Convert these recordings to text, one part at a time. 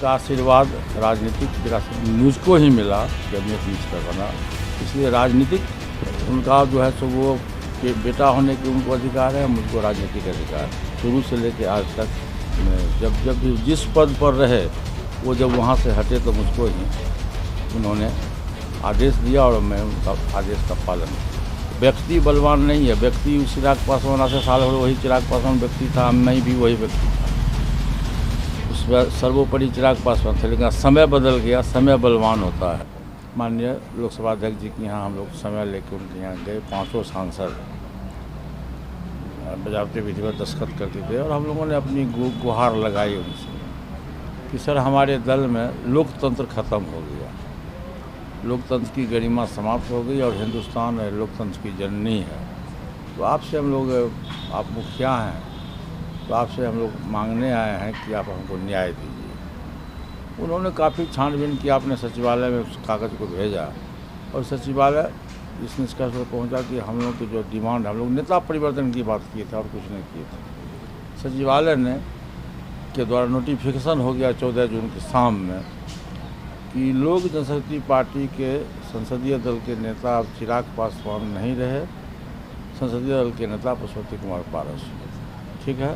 उनका आशीर्वाद राजनीतिक विरासत मुझको ही मिला, कैबिनेट मिनिस्टर बना, इसलिए राजनीतिक उनका जो है सो वो कि बेटा होने के उनको अधिकार है, मुझको राजनीतिक अधिकार है। शुरू से लेकर आज तक जब भी जिस पद पर रहे वो जब वहाँ से हटे तो मुझको ही उन्होंने आदेश दिया और मैं उनका आदेश का पालन किया। व्यक्ति बलवान नहीं है, व्यक्ति चिराग पासवान से साल भर वही चिराग पासवान व्यक्ति था, मैं भी वही व्यक्ति था, उसमें सर्वोपरि चिराग पासवान थे, लेकिन समय बदल गया, समय बलवान होता है। माननीय लोकसभा अध्यक्ष जी के यहाँ हम लोग समय लेकर उनके यहाँ गए, 5 सांसद बजावते विधिवत दस्तखत करते थे और हम लोगों ने अपनी गुहार लगाई उनसे कि सर हमारे दल में लोकतंत्र खत्म हो गया, लोकतंत्र की गरिमा समाप्त हो गई और हिंदुस्तान लोकतंत्र की जननी है। तो आपसे हम लोग, आप मुखिया हैं, तो आपसे हम लोग मांगने आए हैं कि आप हमको न्याय दीजिए। उन्होंने काफ़ी छानबीन की, आपने सचिवालय में उस कागज़ को भेजा और सचिवालय इस निष्कर्ष पर पहुँचा कि हम लोग की जो डिमांड, हम लोग नेता परिवर्तन की बात किए थे और कुछ नहीं किए थे। सचिवालय ने के द्वारा नोटिफिकेशन हो गया 14 जून की शाम में कि लोक जनशक्ति पार्टी के संसदीय दल के नेता अब चिराग पासवान नहीं रहे, संसदीय दल के नेता पुष्पवती कुमार पारस। ठीक है,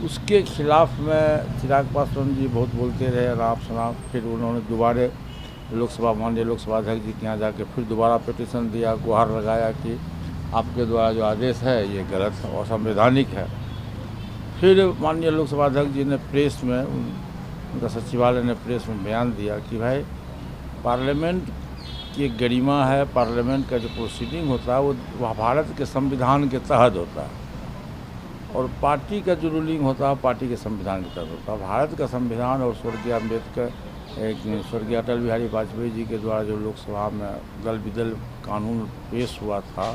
उसके खिलाफ में चिराग पासवान जी बहुत बोलते रहे, राम शनाब। फिर उन्होंने दोबारा माननीय लोकसभा अध्यक्ष जी के यहाँ जाके फिर दोबारा पिटीशन दिया, गुहार लगाया कि आपके द्वारा जो आदेश है ये गलत है और असंवैधानिक है। फिर माननीय लोकसभा अध्यक्ष जी ने प्रेस में, उनका सचिवालय ने प्रेस में बयान दिया कि भाई पार्लियामेंट की एक गरिमा है, पार्लियामेंट का जो प्रोसीडिंग होता है वो भारत के संविधान के तहत होता है और पार्टी का जो रूलिंग होता है पार्टी के संविधान के तहत होता है। भारत का संविधान और स्वर्गीय अम्बेडकर, स्वर्गीय अटल बिहारी वाजपेयी जी के द्वारा जो लोकसभा में दल विदल कानून पेश हुआ था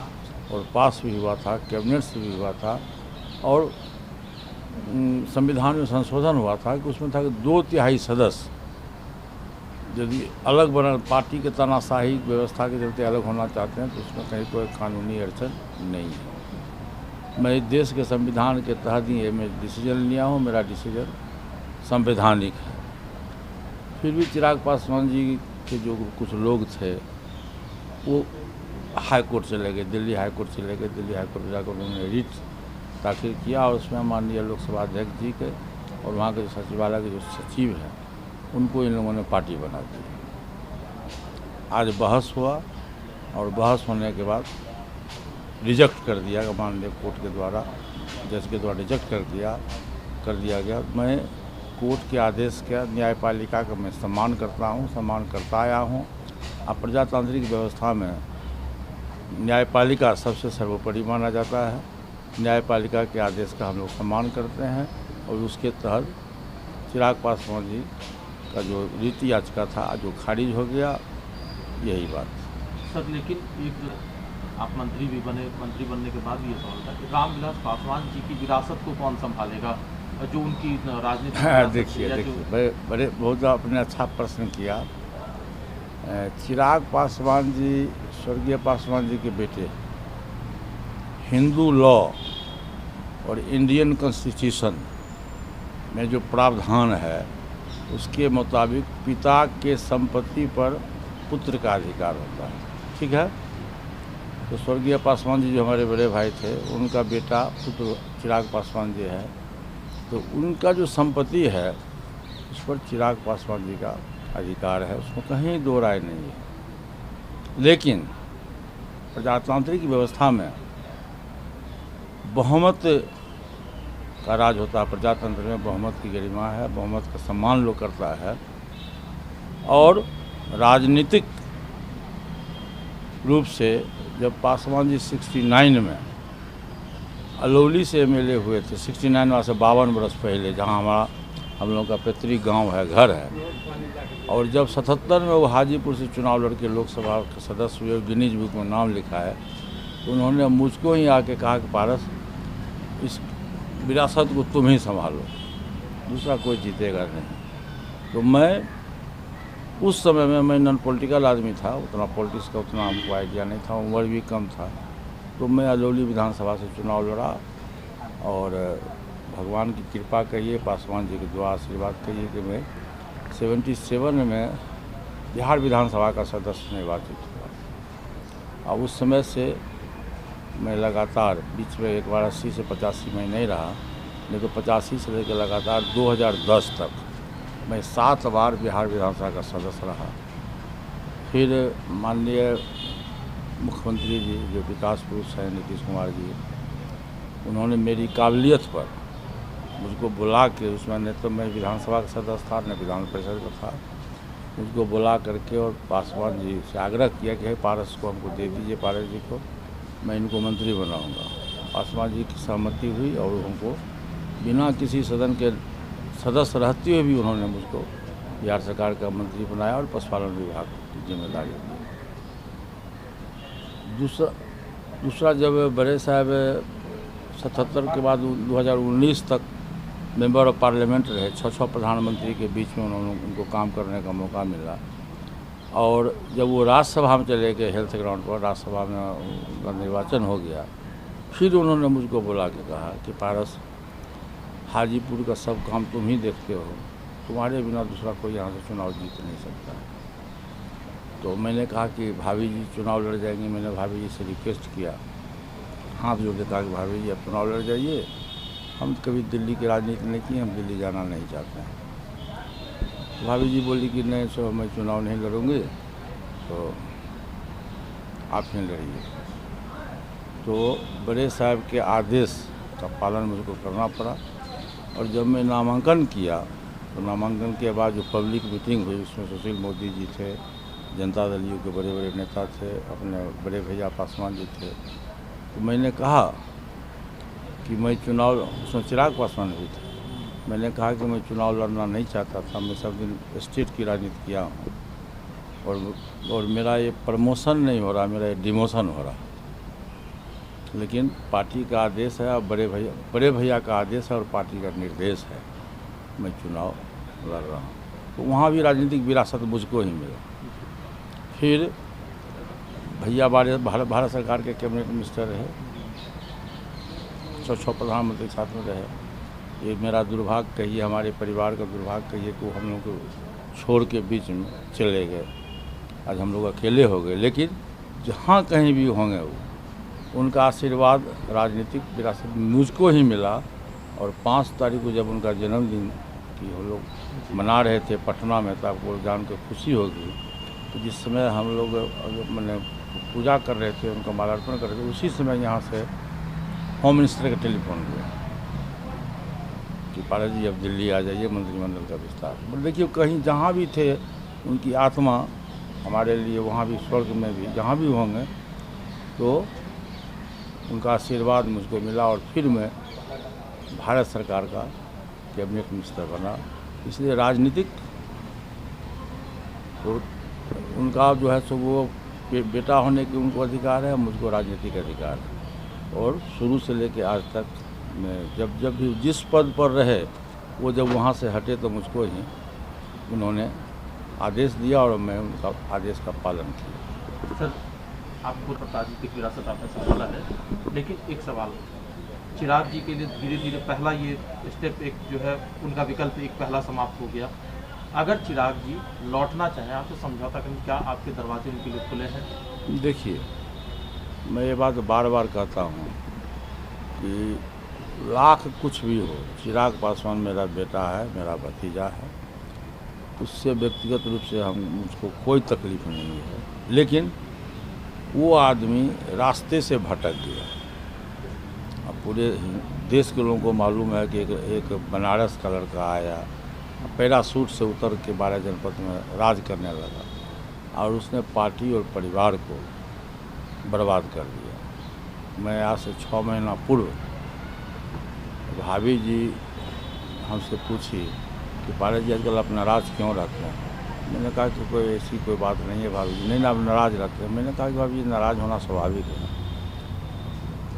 और पास भी हुआ था, कैबिनेट से भी हुआ था और संविधान में संशोधन हुआ था कि उसमें था कि 2/3 सदस्य यदि अलग बना, पार्टी के तानाशाही व्यवस्था के चलते अलग होना चाहते हैं तो उसमें कहीं कोई कानूनी अड़चन नहीं है। मैं इस देश के संविधान के तहत ही मैं डिसीजन लिया हूँ, मेरा डिसीजन संवैधानिक है। फिर भी चिराग पासवान जी के जो कुछ लोग थे वो हाई कोर्ट चले गए, दिल्ली हाई कोर्ट चले गए। दिल्ली हाई कोर्ट में जाकर उन्होंने रिट दाखिल किया और उसमें माननीय लोकसभा अध्यक्ष जी के और वहाँ के जो सचिवालय के जो सचिव हैं उनको इन लोगों ने पार्टी बना दी। आज बहस हुआ और बहस होने के बाद रिजेक्ट कर दिया, माननीय कोर्ट के द्वारा, जज के द्वारा रिजेक्ट कर दिया गया। मैं कोर्ट के आदेश का, न्यायपालिका का मैं सम्मान करता हूँ, सम्मान करता आया हूँ। अब प्रजातांत्रिक व्यवस्था में न्यायपालिका सबसे सर्वोपरि माना जाता है। न्यायपालिका के आदेश का हम लोग सम्मान करते हैं और उसके तहत चिराग पासवान जी का जो रिट याचिका था जो खारिज हो गया, यही बात। सर लेकिन एक आप मंत्री भी बने, मंत्री बनने के बाद ये सवाल था कि रामविलास पासवान जी की विरासत को कौन संभालेगा, जो उनकी राजनीतिक देखिए बड़े बहुत आपने अच्छा प्रश्न किया। चिराग पासवान जी स्वर्गीय पासवान जी के बेटे। हिंदू लॉ और इंडियन कॉन्स्टिट्यूशन में जो प्रावधान है उसके मुताबिक पिता के संपत्ति पर पुत्र का अधिकार होता है। ठीक है, तो स्वर्गीय पासवान जी जो हमारे बड़े भाई थे उनका बेटा पुत्र चिराग पासवान जी है, तो उनका जो संपत्ति है उस पर चिराग पासवान जी का अधिकार है, उसमें कहीं दो राय नहीं है। लेकिन प्रजातांत्रिक व्यवस्था में बहुमत का राज होता है। प्रजातंत्र में बहुमत की गरिमा है, बहुमत का सम्मान लोग करता है और राजनीतिक रूप से जब पासवान जी 69 में अलौली से एमएलए हुए थे, 69 में से 52 वर्ष पहले, जहां हम लोग का पैतृक गांव है, घर है, और जब 77 में वो हाजीपुर से चुनाव लड़के लोकसभा के सदस्य हुए, गिनीज बुक में नाम लिखा है, तो उन्होंने मुझको ही आके कहा कि पारस इस विरासत को तुम ही संभालो, दूसरा कोई जीतेगा नहीं। तो मैं उस समय में मैं नॉन पॉलिटिकल आदमी था, उतना पॉलिटिक्स का उतना हमको आइडिया नहीं था, उम्र भी कम था, तो मैं अलौली विधानसभा से चुनाव लड़ा और भगवान की कृपा कहिए, पासवान जी के दुआ आशीर्वाद कहिए कि मैं 77 में बिहार विधानसभा का सदस्य निर्वाचित हुआ। अब उस समय से मैं लगातार, बीच में एक बार 80 से 85 में नहीं रहा, नहीं तो 85 से लेकर लगातार 2010 तक मैं 7 बार बिहार विधानसभा का सदस्य रहा। फिर माननीय मुख्यमंत्री जी जो विकास पुरुष हैं नीतीश कुमार जी, उन्होंने मेरी काबिलियत पर मुझको बुला के, उसमें न तो मैं विधानसभा का सदस्य था न विधान परिषद का था, मुझको बुला करके और पासवान जी से आग्रह किया कि पारस को हमको दे दीजिए, पारस जी को, मैं इनको मंत्री बनाऊंगा। पासवान जी की सहमति हुई और उनको बिना किसी सदन के सदस्य रहते हुए भी उन्होंने मुझको बिहार सरकार का मंत्री बनाया और पशुपालन विभाग की जिम्मेदारी दी। दूसरा जब बड़े साहब 77 के बाद 2019 तक मेंबर ऑफ पार्लियामेंट रहे, 6 प्रधानमंत्री के बीच में उनको काम करने का मौका मिला। और जब वो राज्यसभा में चले गए, हेल्थ ग्राउंड पर राज्यसभा में उनका निर्वाचन हो गया, फिर उन्होंने मुझको बुला के कहा कि पारस, हाजीपुर का सब काम तुम ही देखते हो, तुम्हारे बिना दूसरा कोई यहाँ से चुनाव जीत नहीं सकता। तो मैंने कहा कि भाभी जी चुनाव लड़ जाएंगे। मैंने भाभी जी से रिक्वेस्ट किया, हाथ जोड़ के कहा कि भाभी जी आप चुनाव लड़ जाइए, हम कभी दिल्ली की राजनीति नहीं की, हम दिल्ली जाना नहीं चाहते हैं। भाभी जी बोली कि नहीं सो मैं चुनाव नहीं लड़ूंगी, तो आप ही लड़िए। तो बड़े साहब के आदेश का पालन मुझको करना पड़ा। और जब मैं नामांकन किया, तो नामांकन के बाद जो पब्लिक मीटिंग हुई, उसमें सुशील मोदी जी थे, जनता दल यू के बड़े बड़े नेता थे, अपने बड़े भैया पासवान जी थे। तो मैंने कहा कि मैं चुनाव, उसमें चिराग पासवान भी थे, मैंने कहा कि मैं चुनाव लड़ना नहीं चाहता था, मैं सब दिन स्टेट की राजनीति किया हूँ और मेरा ये प्रमोशन नहीं हो रहा, मेरा ये डिमोशन हो रहा। लेकिन पार्टी का आदेश है और बड़े भैया का आदेश है और पार्टी का निर्देश है, मैं चुनाव लड़ रहा हूँ। तो वहाँ भी राजनीतिक विरासत मुझको ही मिला। फिर भैया भारत सरकार के कैबिनेट मिनिस्टर रहे, 6 प्रधानमंत्री के साथ में रहे। ये मेरा दुर्भाग्य कहिए, हमारे परिवार का दुर्भाग्य कहिए कि वो हम लोग को छोड़ के बीच में चले गए। आज हम लोग अकेले हो गए। लेकिन जहाँ कहीं भी होंगे वो, उनका आशीर्वाद, राजनीतिक विरासत मुझको ही मिला। और 5 तारीख को जब उनका जन्मदिन की हम लोग मना रहे थे पटना में, तो आपको जान के खुशी होगी। तो जिस समय हम लोग मैंने पूजा कर रहे थे, उनका माल्यार्पण कर रहे थे, उसी समय यहाँ से होम मिनिस्टर का टेलीफोन गया कि पारस जी अब दिल्ली आ जाइए, मंत्रिमंडल का विस्तार। मतलब देखिए, कहीं जहाँ भी थे उनकी आत्मा हमारे लिए, वहाँ भी स्वर्ग में भी जहाँ भी होंगे, तो उनका आशीर्वाद मुझको मिला। और फिर मैं भारत सरकार का कैबिनेट मिनिस्टर बना। इसलिए राजनीतिक तो उनका जो है सो वो बेटा होने के उनको अधिकार है, मुझको राजनीतिक अधिकार है। और शुरू से लेकर आज तक मैं जब भी जिस पद पर रहे, वो जब वहाँ से हटे तो मुझको ही उन्होंने आदेश दिया और मैं उनका आदेश का पालन किया। सर, आपको राजनीतिक विरासत आपने संभाला है, लेकिन एक सवाल, चिराग जी के लिए धीरे धीरे पहला ये स्टेप एक जो है उनका विकल्प एक पहला समाप्त हो गया। अगर चिराग जी लौटना चाहें, आपसे समझौता करें, क्या आपके दरवाजे उनके लिए खुले हैं? देखिए, मैं ये बात बार बार कहता हूँ कि लाख कुछ भी हो, चिराग पासवान मेरा बेटा है, मेरा भतीजा है, उससे व्यक्तिगत रूप से मुझको कोई तकलीफ नहीं है। लेकिन वो आदमी रास्ते से भटक गया। अब पूरे देश के लोगों को मालूम है कि एक बनारस का लड़का आया, पैरासूट से उतर के 12 जनपद में राज करने लगा और उसने पार्टी और परिवार को बर्बाद कर दिया। मैं आज से 6 महीना पूर्व भाभी जी हमसे पूछी कि पारस जी आजकल आप नाराज़ क्यों रहते हैं? मैंने कहा कि कोई ऐसी कोई बात नहीं है भाभी जी। नहीं ना, आप नाराज़ रहते हैं। मैंने कहा कि भाभी जी नाराज़ होना स्वाभाविक है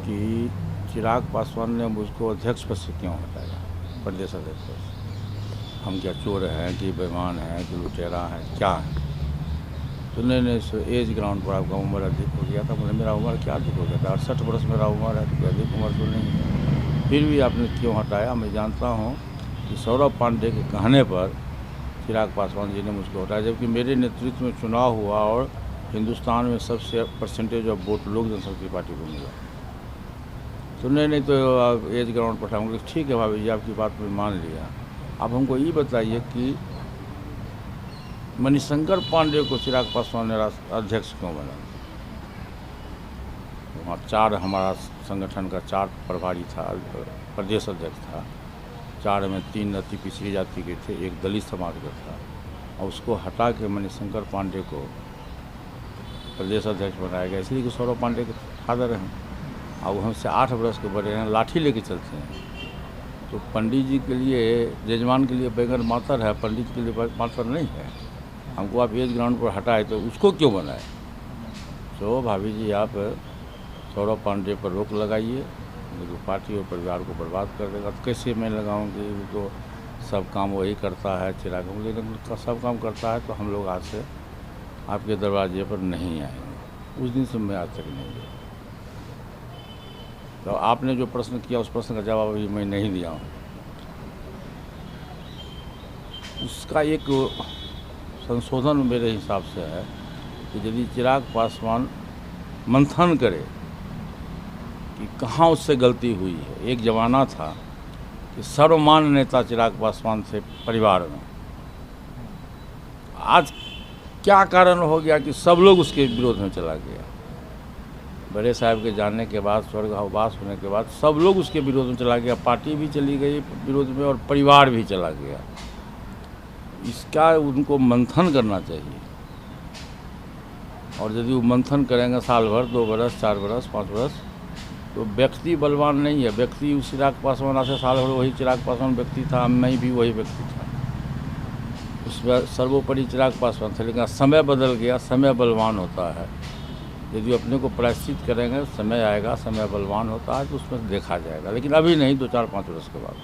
कि चिराग पासवान ने मुझको अध्यक्ष पद से क्यों हटाया, प्रदेश अध्यक्ष पद से। हम क्या चोर हैं कि बेईमान हैं कि लुटेरा हैं, क्या है? तो नहीं सो एज ग्राउंड पर आपका उम्र अधिक हो गया था। बोले मेरा उम्र क्या अधिक हो गया था? 68 वर्ष मेरा उम्र है, तो अधिक उम्र तो नहीं है। फिर भी आपने क्यों हटाया? मैं जानता हूँ कि सौरभ पांडे के कहने पर चिराग पासवान जी ने मुझको हटाया, जबकि मेरे नेतृत्व में चुनाव हुआ और हिंदुस्तान में सबसे परसेंटेज ऑफ वोट लोक जनशक्ति पार्टी को मिला। तो नहीं तो आप एज ग्राउंड पर हम ठीक है भाभी जी, आपकी बात में मान लिया। अब हमको ये बताइए कि मणिशंकर पांडे को चिराग पासवान ने अध्यक्ष क्यों बना? वहाँ 4 हमारा संगठन का 4 प्रभारी था, प्रदेश अध्यक्ष था। 4 में 3 अति पिछड़ी जाति के थे, 1 दलित समाज का था, और उसको हटा के मणिशंकर पांडे को प्रदेश अध्यक्ष बनाया गया, इसलिए कि सौरभ पांडे के फादर हैं और हमसे 8 वर्ष के बड़े हैं, लाठी लेके चलते हैं। तो पंडित जी के लिए, जजमान के लिए बैगन मातर है, पंडित के लिए मातर नहीं है। हमको आप एज ग्राउंड पर हटाए तो उसको क्यों बनाए? तो भाभी जी आप सौरभ पांडे पर रोक लगाइए, जो पार्टी और परिवार को बर्बाद कर देगा। तो कैसे मैं लगाऊंगी? वो तो सब काम वही करता है, चिराग लेकिन सब काम करता है। तो हम लोग आज से आपके दरवाजे पर नहीं आएंगे। उस दिन से मैं आज तक नहीं गया। तो आपने जो प्रश्न किया उस प्रश्न का जवाब अभी मैं नहीं दिया हूँ। उसका एक संशोधन मेरे हिसाब से है कि यदि चिराग पासवान मंथन करे कि कहाँ उससे गलती हुई है। एक ज़माना था कि सर्वमान्य नेता चिराग पासवान थे परिवार में। आज क्या कारण हो गया कि सब लोग उसके विरोध में चला गया? बड़े साहब के जाने के बाद, स्वर्गवास होने के बाद सब लोग उसके विरोध में चला गया। पार्टी भी चली गई विरोध में और परिवार भी चला गया। इसका उनको मंथन करना चाहिए। और यदि वो मंथन करेंगे साल भर, 2 बरस, 4 बरस, 5 बरस, तो व्यक्ति बलवान नहीं है। व्यक्ति उस चिराग पासवान से साल भर वही चिराग पासवान व्यक्ति था, मैं भी वही व्यक्ति था। उसमें सर्वोपरि चिराग पासवान थे, लेकिन समय बदल गया। समय बलवान होता है। यदि अपने को प्रायश्चित करेंगे, समय आएगा, समय बलवान होता है तो उसमें देखा जाएगा, लेकिन अभी नहीं, 2, 4, 5 वर्ष के बाद।